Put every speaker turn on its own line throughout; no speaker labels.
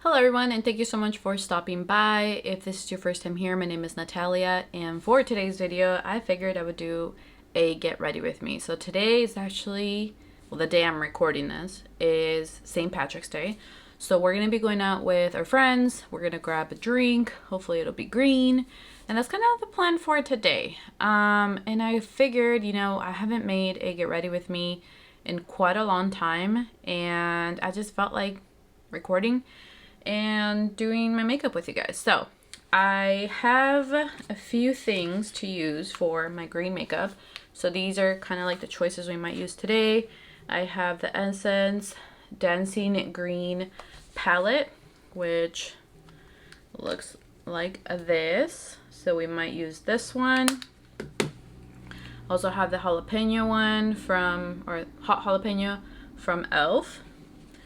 Hello everyone, and thank you so much for stopping by. If this is your first time here, my name is Natalia, and for today's video I figured I would do a get ready with me. So today is actually, well, the day I'm recording this is St. Patrick's Day. So we're going to be going out with our friends, we're going to grab a drink, hopefully it'll be green, and that's kind of the plan for today. And I figured, I haven't made a get ready with me in quite a long time, and I just felt like recording and doing my makeup with you guys. So I have a few things to use for my green makeup. So these are kind of like the choices we might use today. I have the Essence Dancing Green palette, which looks like this. So we might use this one. Also have the jalapeno one or hot jalapeno from e.l.f.,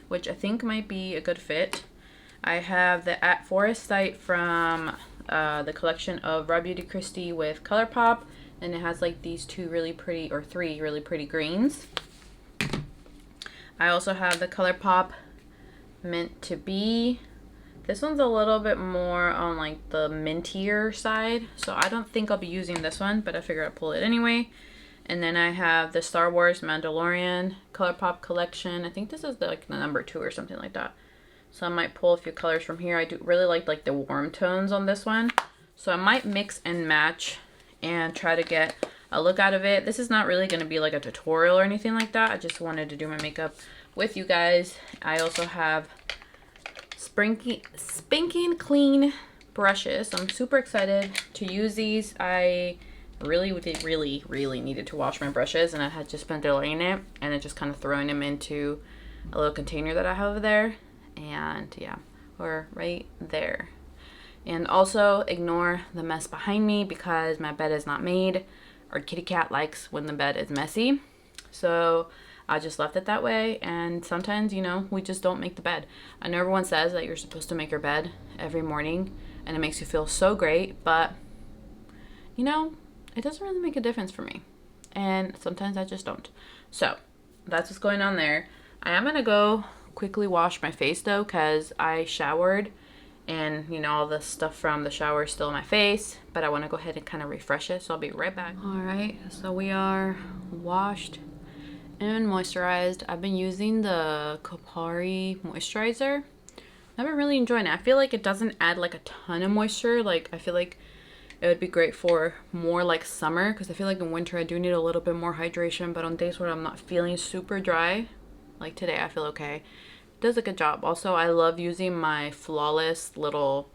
which I think might be a good fit. I have the At Forest Sight from the collection of Raw Beauty Kristi with Colourpop, and it has like these three really pretty greens. I also have the Colourpop Meant to Be. This one's a little bit more on like the mintier side, so I don't think I'll be using this one, but I figured I'd pull it anyway. And then I have the Star Wars Mandalorian Colourpop collection. I think this is the number 2 or something like that. So I might pull a few colors from here. I do really like the warm tones on this one. So I might mix and match and try to get a look out of it. This is not really going to be like a tutorial or anything like that. I just wanted to do my makeup with you guys. I also have spanking clean brushes. So I'm super excited to use these. I really needed to wash my brushes, and I had just been delaying it, and then just kind of throwing them into a little container that I have over there. And yeah, we're right there. And also ignore the mess behind me because my bed is not made. Our kitty cat likes when the bed is messy, so I just left it that way. And sometimes, we just don't make the bed. I know everyone says that you're supposed to make your bed every morning and it makes you feel so great, but it doesn't really make a difference for me, and sometimes I just don't. So that's what's going on there. I am gonna go quickly wash my face though, because I showered and all the stuff from the shower is still in my face, but I want to go ahead and kind of refresh it, so I'll be right back. All right, so we are washed and moisturized. I've been using the Kopari moisturizer. I've been really enjoying it. I feel like it doesn't add like a ton of moisture. Like, I feel like it would be great for more like summer, because I feel like in winter I do need a little bit more hydration, but on days where I'm not feeling super dry, like today, I feel okay. It does a good job. Also, I love using my Flawless little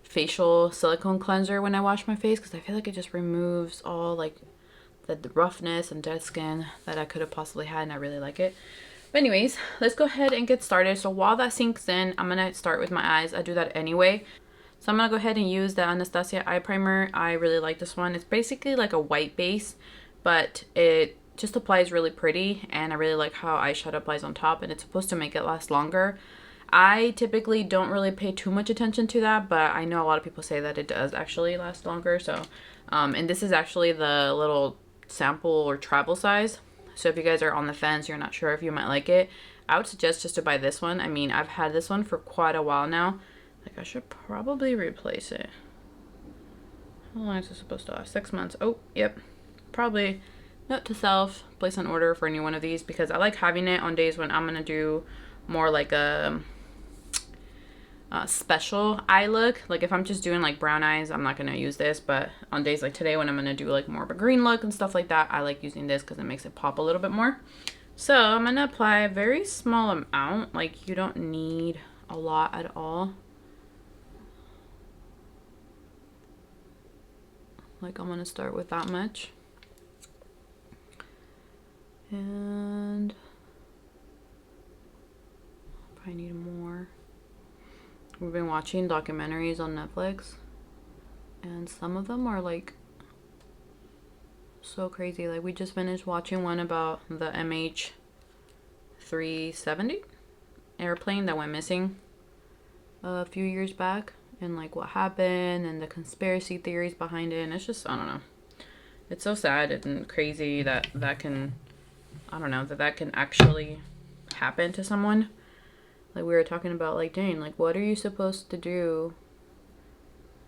facial silicone cleanser when I wash my face, because I feel like it just removes all like the roughness and dead skin that I could have possibly had, and I really like it. But anyways, let's go ahead and get started. So while that sinks in, I'm gonna start with my eyes. I do that anyway. So I'm gonna go ahead and use the Anastasia eye primer. I really like this one. It's basically like a white base, but it just applies really pretty, and I really like how eyeshadow applies on top, and it's supposed to make it last longer. I typically don't really pay too much attention to that, but I know a lot of people say that it does actually last longer. So and this is actually the little sample or travel size, so if you guys are on the fence, you're not sure if you might like it, I would suggest just to buy this one. I mean, I've had this one for quite a while now. Like, I should probably replace it. How long is this supposed to last? 6 months. Oh, yep. Probably. Note to self, place an order for any one of these, because I like having it on days when I'm going to do more like a special eye look. Like if I'm just doing like brown eyes, I'm not going to use this, but on days like today when I'm going to do like more of a green look and stuff like that, I like using this because it makes it pop a little bit more. So I'm going to apply a very small amount. Like, you don't need a lot at all. Like, I'm going to start with that much. And I need more. We've been watching documentaries on Netflix, and some of them are like so crazy. Like, we just finished watching one about the MH370 airplane that went missing a few years back, and like what happened and the conspiracy theories behind it. And it's just, I don't know, it's so sad and crazy that can, I don't know, that can actually happen to someone. Like we were talking about, like, dang, like what are you supposed to do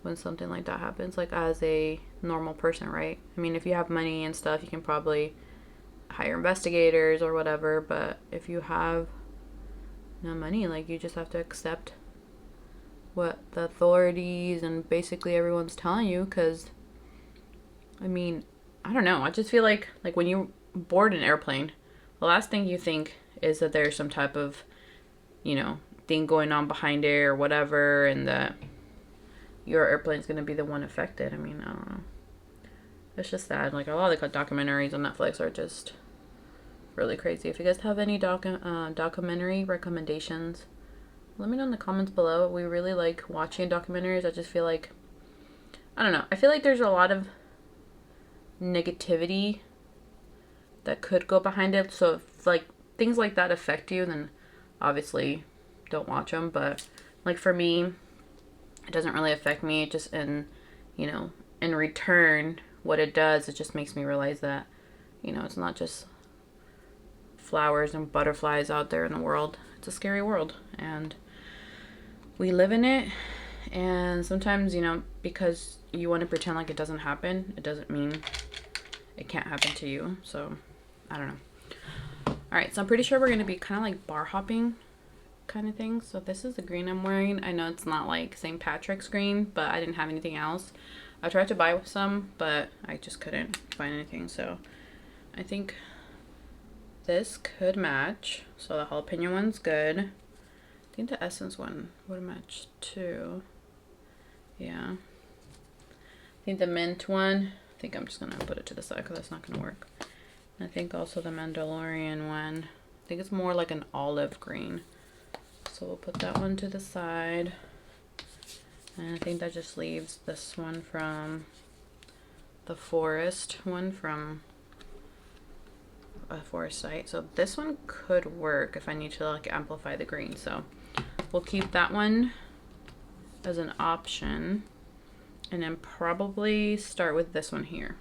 when something like that happens, like as a normal person, right? I mean, if you have money and stuff, you can probably hire investigators or whatever, but if you have no money, like you just have to accept what the authorities and basically everyone's telling you. Because I mean, I don't know, I just feel like when you board an airplane, the last thing you think is that there's some type of, you know, thing going on behind it or whatever, and that your airplane's gonna be the one affected. I mean, I don't know. It's just sad. Like a lot of the documentaries on Netflix are just really crazy. If you guys have any documentary recommendations, let me know in the comments below. We really like watching documentaries. I just feel like, I don't know, I feel like there's a lot of negativity that could go behind it. So if like things like that affect you, then obviously don't watch them. But like for me, it doesn't really affect me. It just, in, you know, in return, what it does, it just makes me realize that, you know, it's not just flowers and butterflies out there in the world. It's a scary world, and we live in it. And sometimes, you know, because you want to pretend like it doesn't happen, it doesn't mean it can't happen to you. So I don't know. All right, so I'm pretty sure we're going to be kind of like bar hopping kind of thing. So this is the green I'm wearing. I know it's not like St. Patrick's green, but I didn't have anything else. I tried to buy some, but I just couldn't find anything. So I think this could match. So the jalapeno one's good. I think the essence one would match too. Yeah. I think the mint one, I think I'm just gonna put it to the side because that's not gonna work. And I think also the Mandalorian one, I think it's more like an olive green. So we'll put that one to the side. And I think that just leaves this one from the forest one from a forest site. So this one could work if I need to like amplify the green. So we'll keep that one as an option. And then probably start with this one here.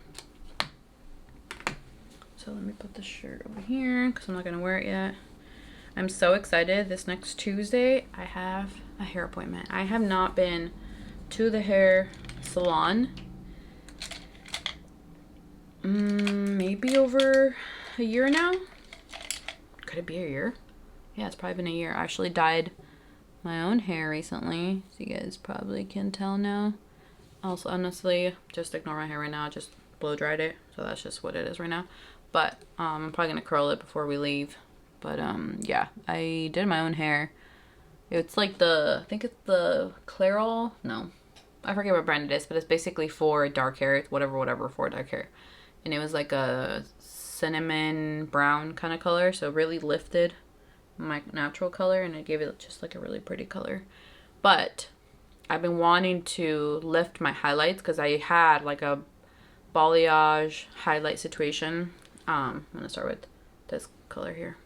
So let me put the shirt over here because I'm not going to wear it yet. I'm so excited. This next Tuesday, I have a hair appointment. I have not been to the hair salon maybe over a year now. Could it be a year? Yeah, it's probably been a year. I actually dyed my own hair recently, so you guys probably can tell now. Also, honestly, just ignore my hair right now. I just blow dried it, so that's just what it is right now. But I'm probably gonna curl it before we leave. But yeah, I did my own hair. It's like the, I think it's the Clairol, no, I forget what brand it is, but it's basically for dark hair. It's whatever for dark hair. And it was like a cinnamon brown kind of color, so really lifted my natural color, and it gave it just like a really pretty color. But I've been wanting to lift my highlights because I had like a balayage highlight situation. I'm gonna start with this color here.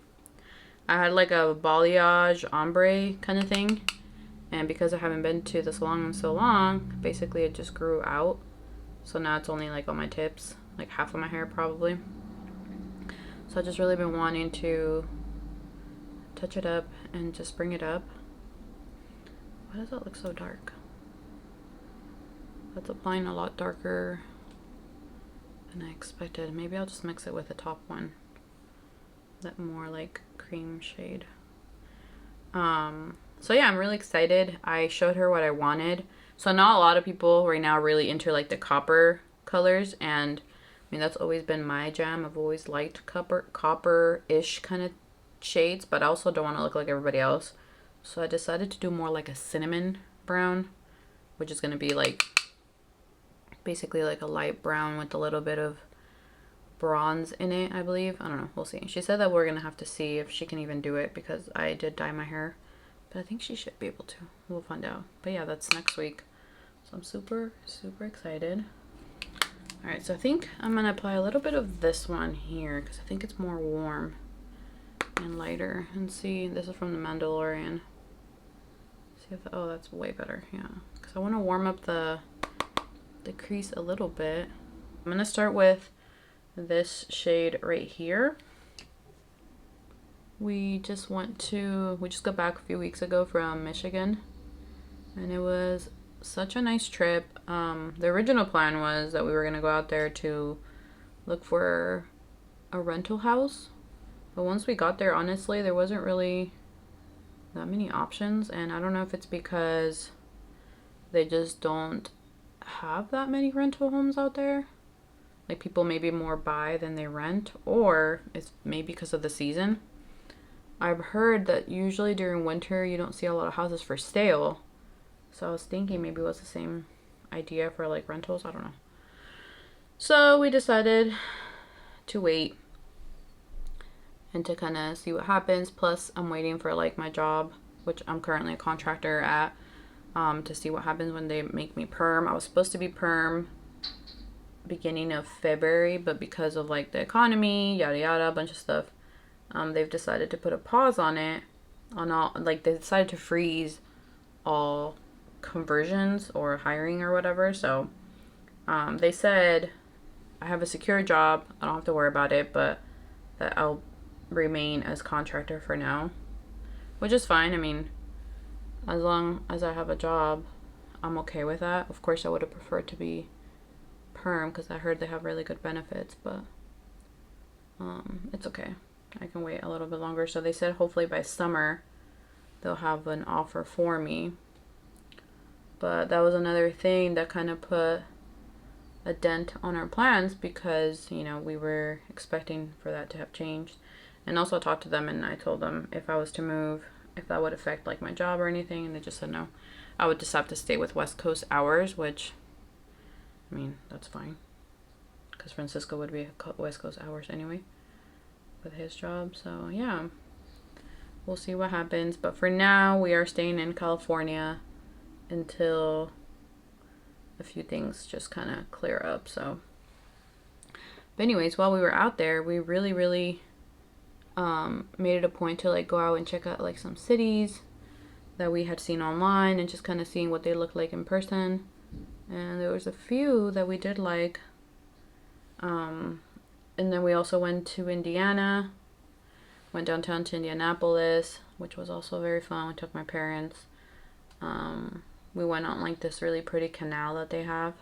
I had like a balayage ombre kind of thing, and because I haven't been to the salon in so long, basically it just grew out. So now it's only like on my tips, like half of my hair probably. So I've just really been wanting to touch it up and just bring it up. Why does that look so dark? That's applying a lot darker than I expected. Maybe I'll just mix it with the top one. That more like cream shade. So yeah, I'm really excited. I showed her what I wanted. So not a lot of people right now are really into like the copper colors, and I mean that's always been my jam. I've always liked copper-ish kind of shades, but I also don't want to look like everybody else. So I decided to do more like a cinnamon brown, which is going to be like basically like a light brown with a little bit of bronze in it, I believe. I don't know, we'll see. She said that we're gonna have to see if she can even do it because I did dye my hair, but I think she should be able to. We'll find out. But yeah, that's next week, so I'm super excited. All right, so I think I'm gonna apply a little bit of this one here because I think it's more warm and lighter. And see, this is from the Mandalorian. See if oh, that's way better. Yeah, because I want to warm up the crease a little bit. I'm gonna start with this shade right here. we just got back a few weeks ago from Michigan, and it was such a nice trip. The original plan was that we were gonna go out there to look for a rental house, but once we got there, honestly, there wasn't really that many options, and I don't know if it's because they just don't have that many rental homes out there. Like, people maybe more buy than they rent, or it's maybe because of the season. I've heard that usually during winter you don't see a lot of houses for sale, so I was thinking maybe it was the same idea for like rentals. I don't know. So we decided to wait and to kind of see what happens. Plus, I'm waiting for like my job, which I'm currently a contractor at, to see what happens when they make me perm. I was supposed to be perm beginning of February, but because of like the economy, yada yada, a bunch of stuff, they've decided to put a pause on it, on all, like they decided to freeze all conversions or hiring or whatever. So they said I have a secure job, I don't have to worry about it, but that I'll remain as contractor for now, which is fine. I mean, as long as I have a job, I'm okay with that. Of course, I would have preferred to be perm because I heard they have really good benefits, but it's okay. I can wait a little bit longer. So they said hopefully by summer they'll have an offer for me. But that was another thing that kind of put a dent on our plans because, you know, we were expecting for that to have changed. And also I talked to them and I told them if I was to move, if that would affect like my job or anything, and they just said no. I would just have to stay with West Coast hours, which, I mean, that's fine because Francisco would be West Coast hours anyway with his job. So yeah, we'll see what happens. But for now, we are staying in California until a few things just kind of clear up. So, but anyways, while we were out there, we really made it a point to like go out and check out like some cities that we had seen online and just kind of seeing what they look like in person. And there was a few that we did like. And then we also went to Indiana, went downtown to Indianapolis, which was also very fun. We took my parents. We went on like this really pretty canal that they have,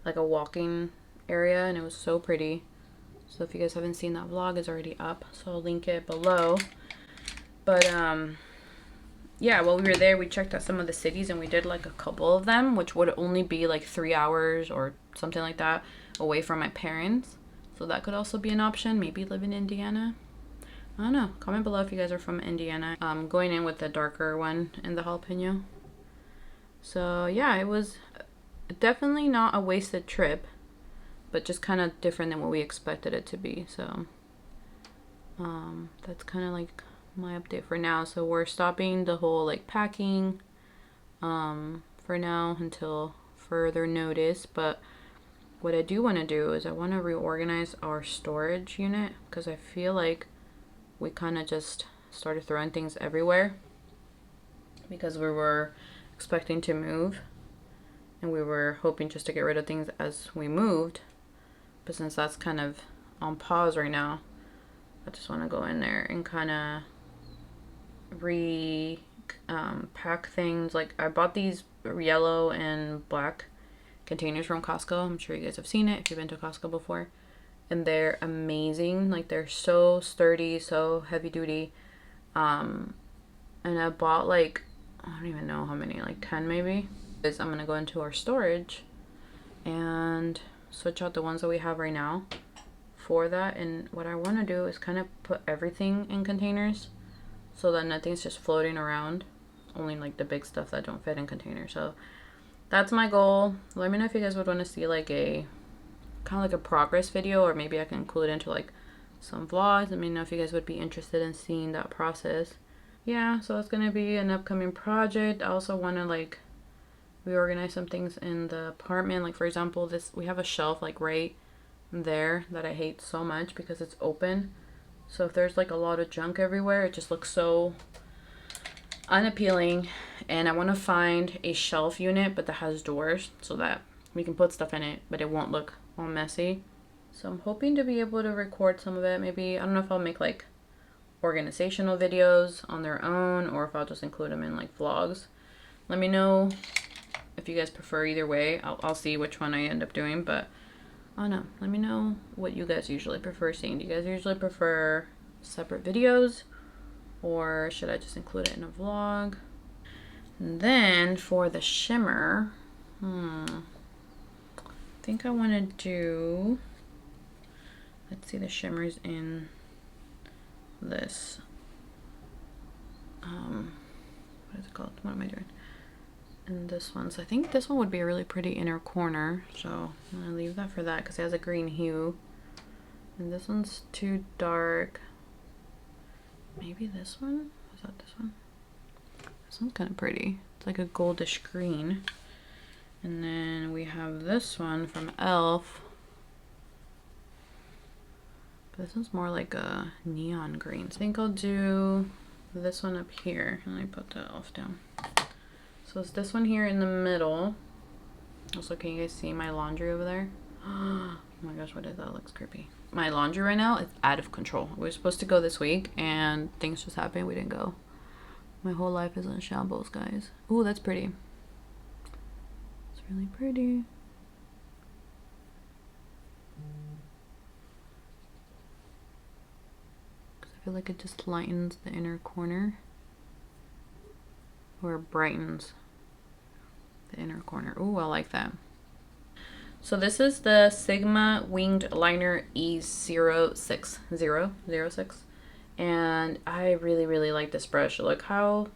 like a walking area, and it was so pretty. So if you guys haven't seen that vlog, it's already up, so I'll link it below. But yeah, while we were there, we checked out some of the cities and we did like a couple of them, which would only be like 3 hours or something like that away from my parents. So that could also be an option. Maybe live in Indiana. I don't know. Comment below if you guys are from Indiana. Going in with the darker one in the Jalapeño. So yeah, it was definitely not a wasted trip, but just kind of different than what we expected it to be. So that's kind of like my update for now. So we're stopping the whole like packing for now until further notice. But what I do want to do is I want to reorganize our storage unit because I feel like we kind of just started throwing things everywhere because we were expecting to move and we were hoping just to get rid of things as we moved. But since that's kind of on pause right now, I just want to go in there and kind of pack things. Like I bought these yellow and black containers from Costco. I'm sure you guys have seen it if you've been to Costco before. And they're amazing. Like they're so sturdy, so heavy duty. And I bought like, I don't even know how many, like 10 maybe. I'm gonna go into our storage and switch out the ones that we have right now for that. And what I want to do is kind of put everything in containers so that nothing's just floating around, only like the big stuff that don't fit in containers. So that's my goal. Let me know if you guys would want to see like a kind of like a progress video, or maybe I can include it into like some vlogs. Let me know if you guys would be interested in seeing that process. Yeah, so it's gonna be an upcoming project. I also want to like reorganize some things in the apartment. Like for example, this, we have a shelf like right there that I hate so much because it's open. So if there's like a lot of junk everywhere, it just looks so unappealing. And I want to find a shelf unit but that has doors so that we can put stuff in it but it won't look all messy. So I'm hoping to be able to record some of it. Maybe, I don't know if I'll make like organizational videos on their own, or if I'll just include them in like vlogs. Let me know if you guys prefer either way. I'll see which one I end up doing, but I don't know. Let me know what you guys usually prefer seeing. Do you guys usually prefer separate videos, or should I just include it in a vlog? And then for the shimmer, I think I want to do, let's see the shimmers in this, what is it called? What am I doing? In this one. So I think this one would be a really pretty inner corner. So I'm gonna leave that for that because it has a green hue. And this one's too dark. Maybe this one? Was that this one? This one's kind of pretty. It's like a goldish green. And then we have this one from e.l.f. This one's more like a neon green. So I think I'll do this one up here. And I put the e.l.f. down. So it's this one here in the middle. Also, can you guys see my laundry over there? Oh my gosh, what is that? It looks creepy. My laundry right now is out of control. We were supposed to go this week and things just happened. We didn't go. My whole life is in shambles, guys. Ooh, that's pretty. It's really pretty. I feel like it just lightens the inner corner, or brightens the inner corner. Ooh, I like that. So this is the Sigma Winged Liner Eaze 06006, and I really like this brush. Look how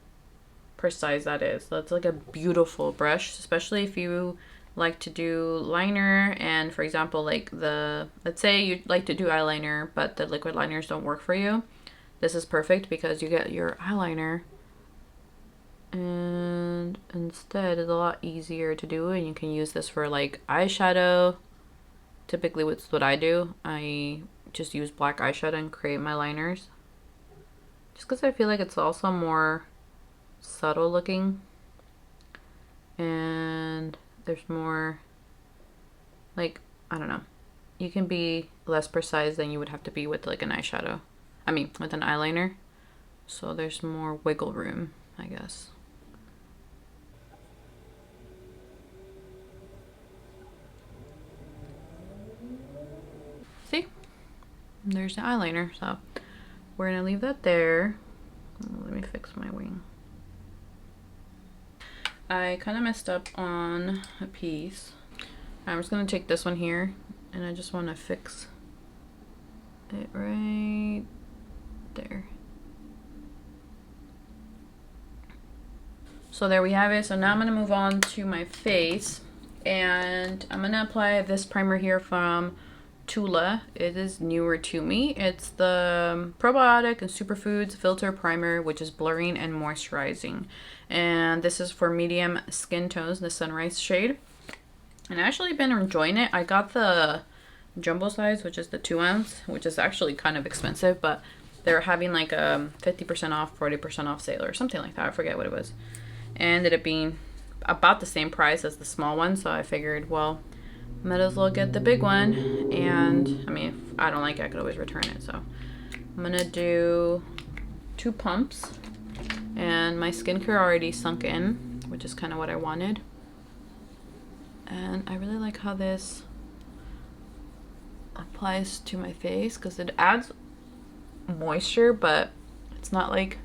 precise that is. That's like a beautiful brush, especially if you like to do liner, and for example, like let's say you like to do eyeliner but the liquid liners don't work for you. This is perfect because you get your eyeliner and instead it's a lot easier to do, and you can use this for like eyeshadow. Typically what's what I do. I just use black eyeshadow and create my liners just because I feel like it's also more subtle looking and there's more, like, I don't know, you can be less precise than you would have to be with like an eyeshadow. I mean with an eyeliner. So there's more wiggle room, I guess. See? There's the eyeliner. So we're gonna leave that there. Let me fix my wing. I kind of messed up on a piece. I'm just gonna take this one here and I just want to fix it right there. So there we have it. So now I'm gonna move on to my face, and I'm gonna apply this primer here from Tula. It is newer to me. It's the Probiotic and Superfoods Filter Primer, which is blurring and moisturizing. And this is for medium skin tones, the Sunrise shade. And I've actually been enjoying it. I got the jumbo size, which is the 2 ounce, which is actually kind of expensive, but they're having like a 50% off, 40% off sale or something like that. I forget what it was. And ended up being about the same price as the small one, so I figured, well, might as well get the big one. And I mean, if I don't like it, I could always return it. So I'm gonna do 2 pumps, and my skincare already sunk in, which is kind of what I wanted. And I really like how this applies to my face because it adds moisture, but it's not like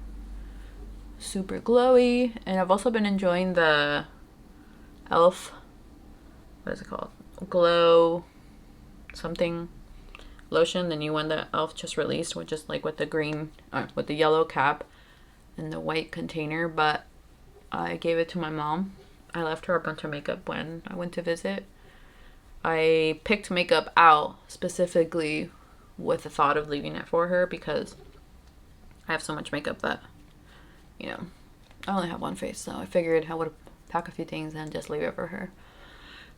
super glowy. And I've also been enjoying the e.l.f. what is it called? Glow something lotion, the new one that e.l.f. just released, which is like with the green, with the yellow cap and the white container. But I gave it to my mom. I left her a bunch of makeup when I went to visit. I picked makeup out specifically with the thought of leaving it for her because I have so much makeup that, you know, I only have one face, so I figured I would pack a few things and just leave it for her.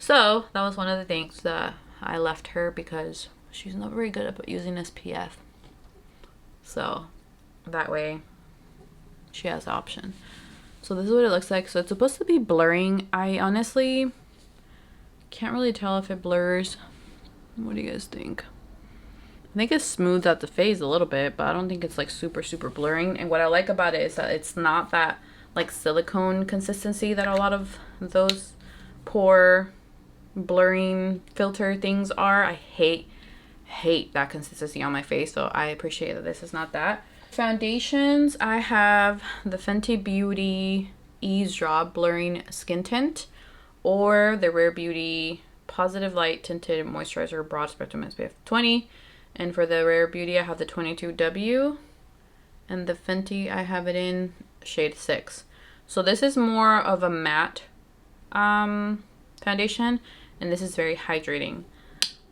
So that was one of the things that I left her because she's not very good at using SPF. So that way she has the option. So this is what it looks like. So it's supposed to be blurring. I honestly can't really tell if it blurs. What do you guys think? I think it smooths out the face a little bit, but I don't think it's like super blurring. And what I like about it is that it's not that like silicone consistency that a lot of those pore blurring filter things are. I hate that consistency on my face, so I appreciate that this is not that. Foundations, I have the Fenty Beauty Eaze Drop Blurring Skin Tint, or the Rare Beauty Positive Light Tinted Moisturizer Broad Spectrum SPF 20. And for the Rare Beauty, I have the 22W. And the Fenty, I have it in shade 6. So this is more of a matte foundation, and this is very hydrating.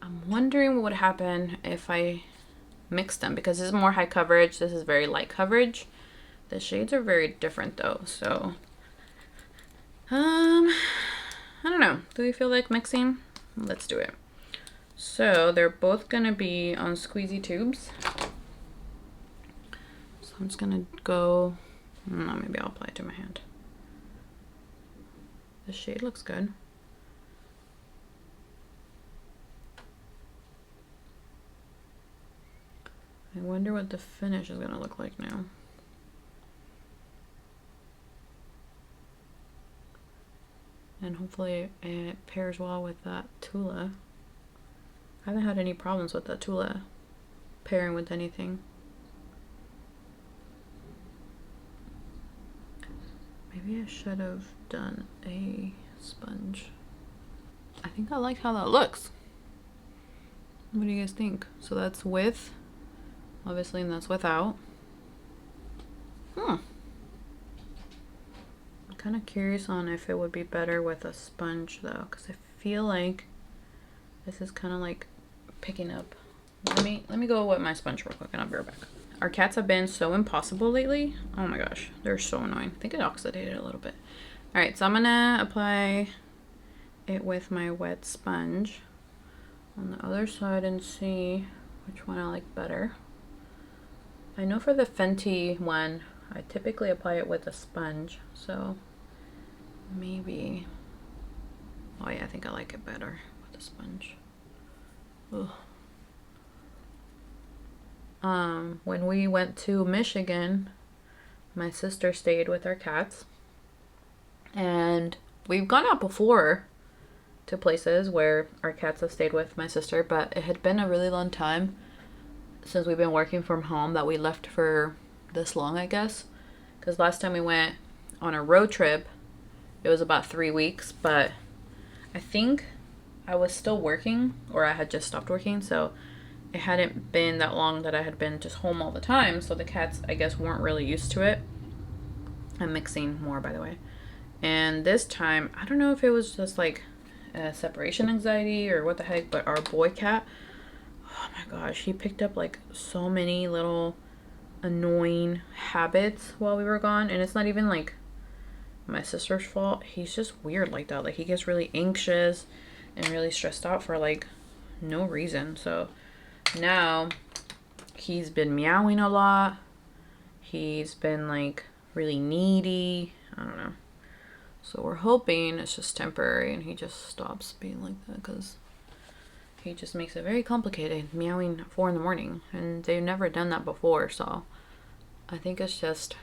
I'm wondering what would happen if I mix them, because this is more high coverage, this is very light coverage. The shades are very different though, so I don't know. Do we feel like mixing? Let's do it. So they're both gonna be on squeezy tubes. So I'm just gonna go, no, maybe I'll apply it to my hand. The shade looks good. I wonder what the finish is gonna look like now. And hopefully it pairs well with that Tula. I haven't had any problems with that Tula pairing with anything. Maybe I should have done a sponge. I think I like how that looks. What do you guys think? So that's with, obviously, and that's without. I'm kind of curious on if it would be better with a sponge though, because I feel like this is kind of like picking up. Let me go with my sponge real quick and I'll be right back. Our cats have been so impossible lately. Oh my gosh, they're so annoying. I think it oxidated a little bit. All right, so I'm gonna apply it with my wet sponge on the other side and see which one I like better. I know for the Fenty one, I typically apply it with a sponge, so maybe, oh yeah, I think I like it better with a sponge. Ugh. When we went to Michigan, my sister stayed with our cats, and we've gone out before to places where our cats have stayed with my sister, but it had been a really long time since we've been working from home that we left for this long, I guess, because last time we went on a road trip it was about 3 weeks, but I think I was still working, or I had just stopped working, so it hadn't been that long that I had been just home all the time, so the cats, I guess, weren't really used to it. I'm mixing more, by the way. And this time, I don't know if it was just like separation anxiety or what the heck, but our boy cat, oh my gosh, he picked up like so many little annoying habits while we were gone, and it's not even like my sister's fault. He's just weird like that. Like, he gets really anxious and really stressed out for like no reason. So now he's been meowing a lot. He's been like really needy. I don't know. So we're hoping it's just temporary and he just stops being like that, because he just makes it very complicated, meowing at 4 in the morning, and they've never done that before. So I think it's just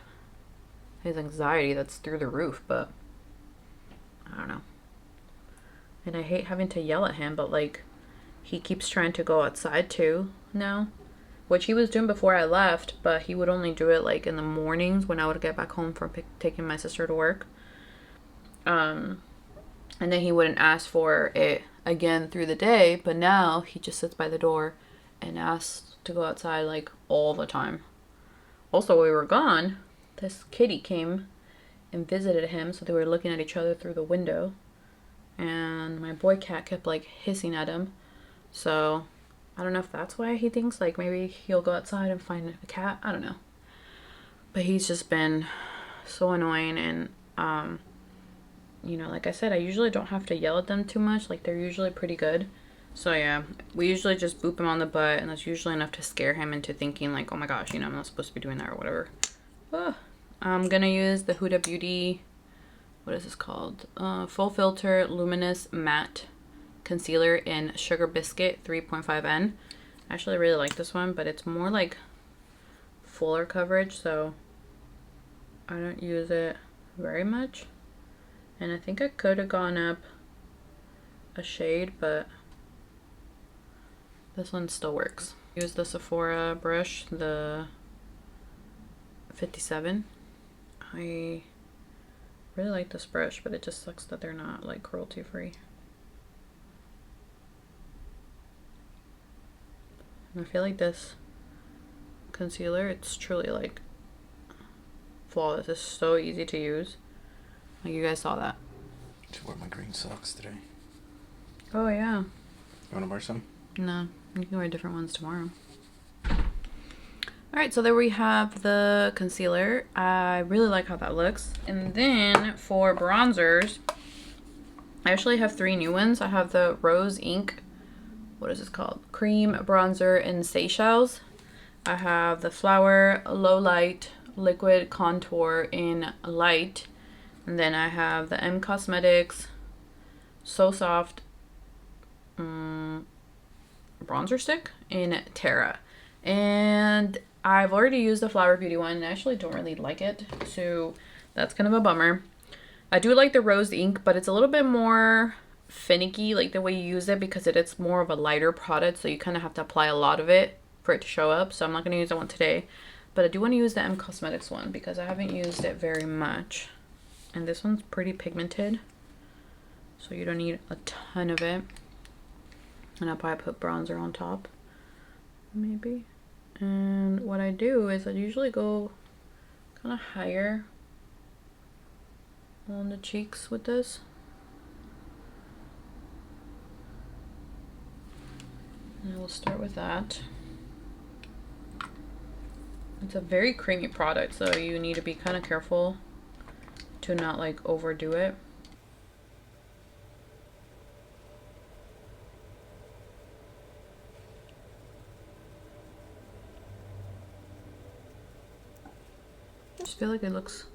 his anxiety that's through the roof, but I don't know. And I hate having to yell at him, but like, he keeps trying to go outside too now, which he was doing before I left, but he would only do it like in the mornings when I would get back home from taking my sister to work. And then he wouldn't ask for it again through the day, but now he just sits by the door and asks to go outside like all the time. Also, while we were gone, this kitty came and visited him, so they were looking at each other through the window, and my boy cat kept like hissing at him. So I don't know if that's why he thinks like maybe he'll go outside and find a cat. I don't know, but he's just been so annoying. And you know, like I said, I usually don't have to yell at them too much. Like, they're usually pretty good. So yeah, we usually just boop him on the butt, and that's usually enough to scare him into thinking like, oh my gosh, you know, I'm not supposed to be doing that or whatever. I'm gonna use the Huda Beauty, what is this called? Full Filter Luminous Matte Concealer in Sugar Biscuit 3.5N. I actually really like this one, but it's more like fuller coverage, so I don't use it very much. And I think I could have gone up a shade, but this one still works. Use the Sephora brush, the 57. I really like this brush, but it just sucks that they're not like cruelty free. And I feel like this concealer, it's truly like flawless. It's so easy to use. Like, you guys saw that.
I should wear my green socks today.
Oh yeah.
You want to wear some?
No, you can wear different ones tomorrow. Alright, so there we have the concealer. I really like how that looks. And then for bronzers, I actually have 3 new ones. I have the Rose Ink, what is this called? Cream bronzer in Seychelles. I have the Flower Low Light Liquid Contour in Light. And then I have the M Cosmetics So Soft bronzer stick in Terra. And I've already used the Flower Beauty one and I actually don't really like it, so that's kind of a bummer. I do like the Rose Ink, but it's a little bit more finicky, like the way you use it, because it's more of a lighter product, so you kind of have to apply a lot of it for it to show up. So I'm not going to use that one today, but I do want to use the M Cosmetics one because I haven't used it very much. And this one's pretty pigmented, so you don't need a ton of it. And I'll probably put bronzer on top, maybe. And what I do is I usually go kind of higher on the cheeks with this. And I will start with that. It's a very creamy product, so you need to be kind of careful to not like overdo it. I just feel like it looks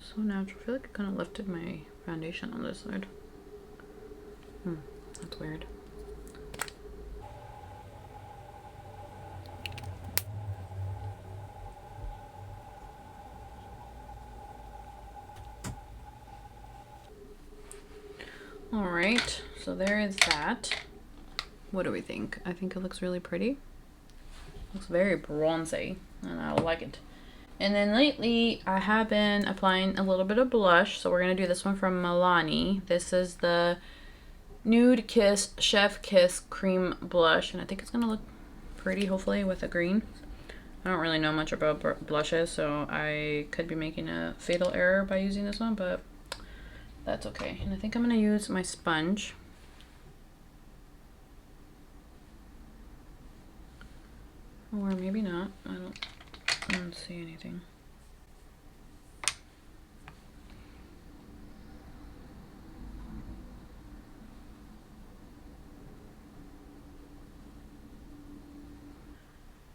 so natural. I feel like I kind of lifted my foundation on this side. That's weird. All right, so there is that. What do we think? I think it looks really pretty. Looks very bronzy, and I like it. And then lately, I have been applying a little bit of blush. So we're going to do this one from Milani. This is the Nude Kiss Chef Kiss Cream Blush. And I think it's going to look pretty, hopefully, with a green. I don't really know much about blushes, so I could be making a fatal error by using this one, but that's okay. And I think I'm going to use my sponge. Or maybe not. I don't see anything.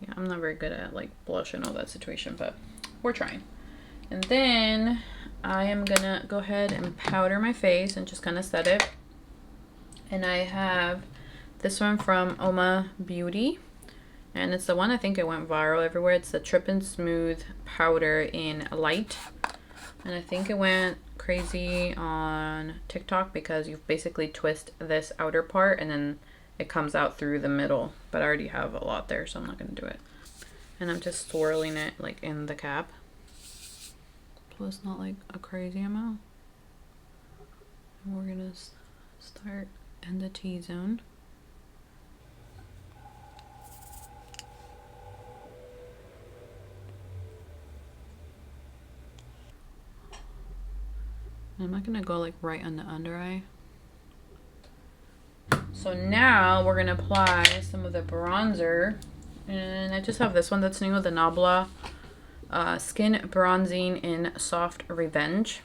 Yeah, I'm not very good at like blush and all that situation, but we're trying. And then I am gonna go ahead and powder my face and just kind of set it. And I have this one from Uoma Beauty. And it's the one I think it went viral everywhere. It's the Trippin Smooth powder in Light. And I think it went crazy on TikTok because you basically twist this outer part and then it comes out through the middle. But I already have a lot there, so I'm not going to do it. And I'm just swirling it like in the cap. So it's not like a crazy amount. And we're going to start in the T-zone. I'm not gonna go like right on the under eye. So now we're gonna apply some of the bronzer, and I just have this one that's new, the Nabla Skin Bronzing in Soft Revenge.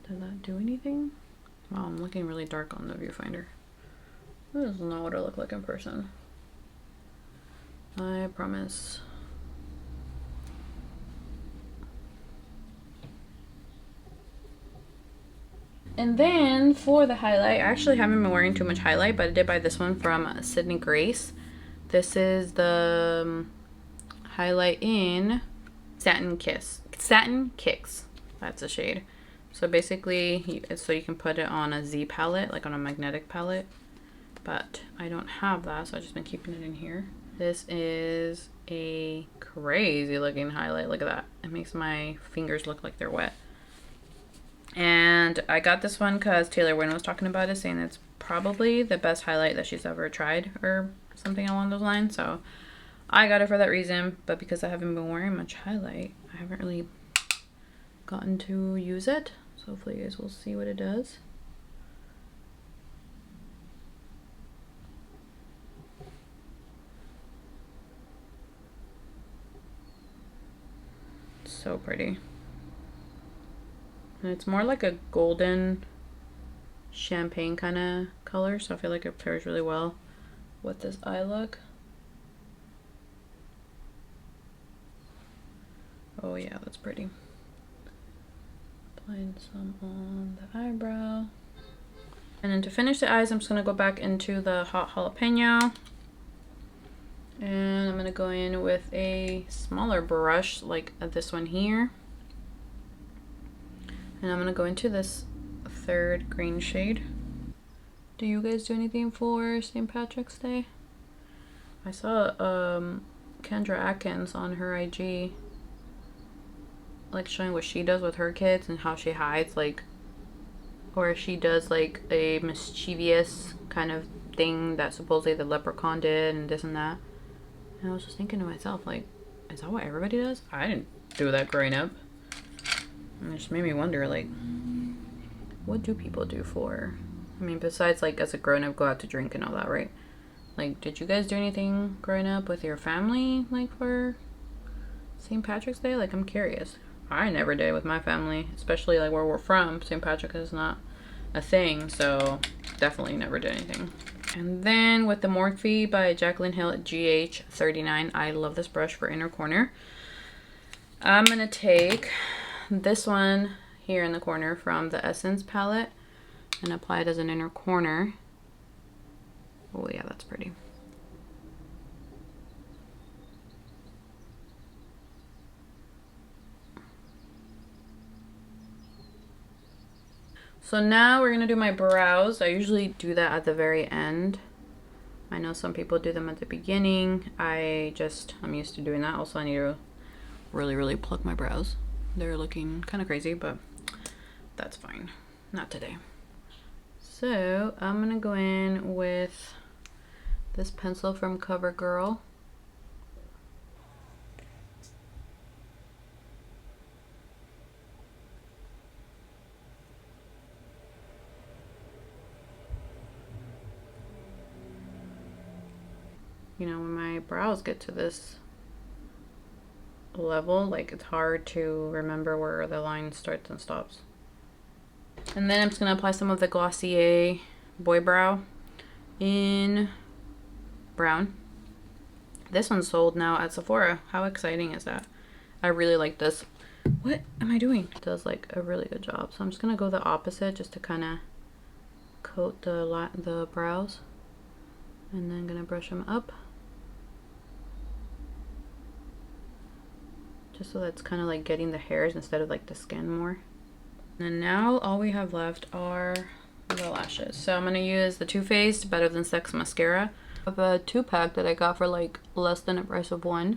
Did that do anything? Wow, I'm looking really dark on the viewfinder. This is not what I look like in person. I promise. And then for the highlight, I actually haven't been wearing too much highlight, but I did buy this one from Sydney Grace. This is the highlight in Satin Kiss. Satin Kicks. That's a shade. So basically, so you can put it on a Z palette, like on a magnetic palette. But I don't have that, so I've just been keeping it in here. This is a crazy looking highlight. Look at that. It makes my fingers look like they're wet. And I got this one because Taylor Wynn was talking about it, saying it's probably the best highlight that she's ever tried or something along those lines. So I got it for that reason, but because I haven't been wearing much highlight, I haven't really gotten to use it. So hopefully you guys will see what it does. It's so pretty. And it's more like a golden champagne kind of color, so I feel like it pairs really well with this eye look. Oh yeah, that's pretty. Applying some on the eyebrow. And then to finish the eyes, I'm just going to go back into the hot jalapeno. And I'm going to go in with a smaller brush like this one here. And I'm going to go into this third green shade. Do you guys do anything for St. Patrick's Day? I saw Kendra Atkins on her IG like showing what she does with her kids and how she hides, like, or she does like a mischievous kind of thing that supposedly the leprechaun did and this and that. And I was just thinking to myself, like, is that what everybody does? I didn't do that growing up. And it just made me wonder, like, what do people do for, I mean, besides like as a grown-up go out to drink and all that, right? Like, did you guys do anything growing up with your family, like for St. Patrick's Day? Like, I'm curious. I never did with my family, especially like where we're from. St. Patrick is not a thing, so definitely never did anything. And then with the Morphe by Jaclyn Hill GH39, I love this brush for inner corner. I'm gonna take this one here in the corner from the Essence palette and apply it as an inner corner. Oh yeah, that's pretty. So now we're gonna do my brows. I usually do that at the very end. I know some people do them at the beginning. I'm used to doing that. Also, I need to really pluck my brows. They're looking kind of crazy, but that's fine. Not today. So I'm gonna go in with this pencil from CoverGirl. You know, when my brows get to this level, like, it's hard to remember where the line starts and stops. And then I'm just gonna apply some of the Glossier Boy Brow in brown. This one's sold now at Sephora. How exciting is that? I really like this. What am I doing? It does like a really good job. So I'm just gonna go the opposite just to kind of coat the brows, and then gonna brush them up. Just so that's kind of like getting the hairs instead of like the skin more. And now all we have left are the lashes. So I'm going to use the Too Faced Better Than Sex mascara. I have a 2-pack that I got for like less than the price of one.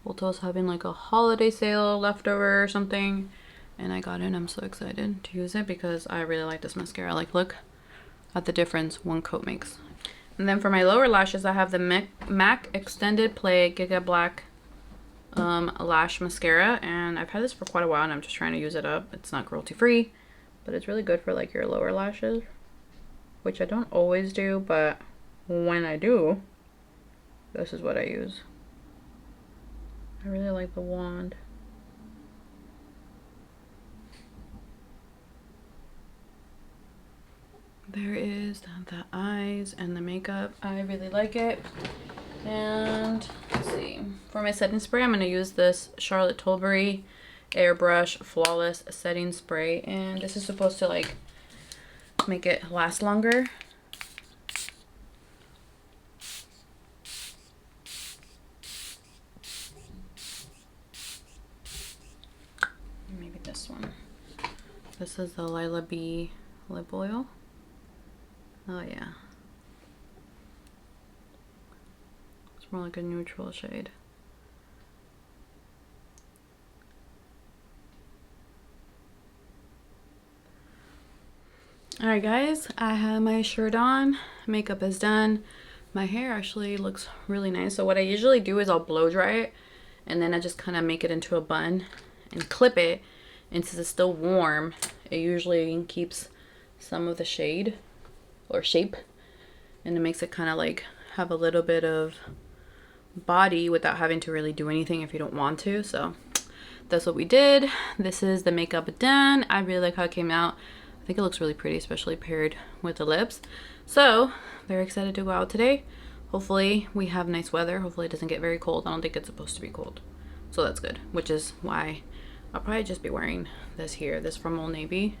Ulta's having like a holiday sale left over or something. And I got it and I'm so excited to use it because I really like this mascara. Like, look at the difference one coat makes. And then for my lower lashes, I have the MAC Extended Play Giga Black lash mascara, and I've had this for quite a while and I'm just trying to use it up. It's not cruelty free, but it's really good for like your lower lashes, which I don't always do, but when I do, this is what I use. I really like the wand. There is the eyes and the makeup. I really like it. And let's see, for my setting spray, I'm going to use this Charlotte Tilbury Airbrush Flawless Setting Spray. And this is supposed to like make it last longer. Maybe this one. This is the Lila B lip oil. Oh yeah. It's more like a neutral shade. Alright guys, I have my shirt on, makeup is done. My hair actually looks really nice. So what I usually do is I'll blow dry it and then I just kind of make it into a bun and clip it. And since it's still warm, it usually keeps some of the shade or shape, and it makes it kind of like have a little bit of body without having to really do anything if you don't want to. So that's what we did. This is the makeup done. I really like how it came out. I think it looks really pretty, especially paired with the lips. So very excited to go out today. Hopefully we have nice weather. Hopefully it doesn't get very cold. I don't think it's supposed to be cold, so that's good, which is why I'll probably just be wearing this here, this from Old Navy.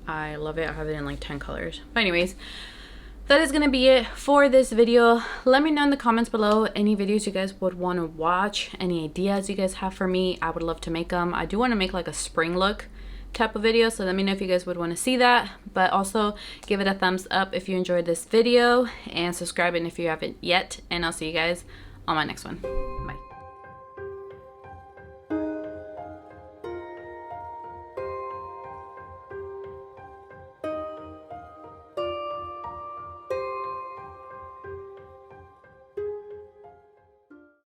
I love it. I have it in like 10 colors. But anyways, that is gonna be it for this video. Let me know in the comments below any videos you guys would want to watch, any ideas you guys have for me. I would love to make them. I do want to make like a spring look type of video, so let me know if you guys would want to see that. But also give it a thumbs up if you enjoyed this video, and subscribe if you haven't yet, and I'll see you guys on my next one. Bye.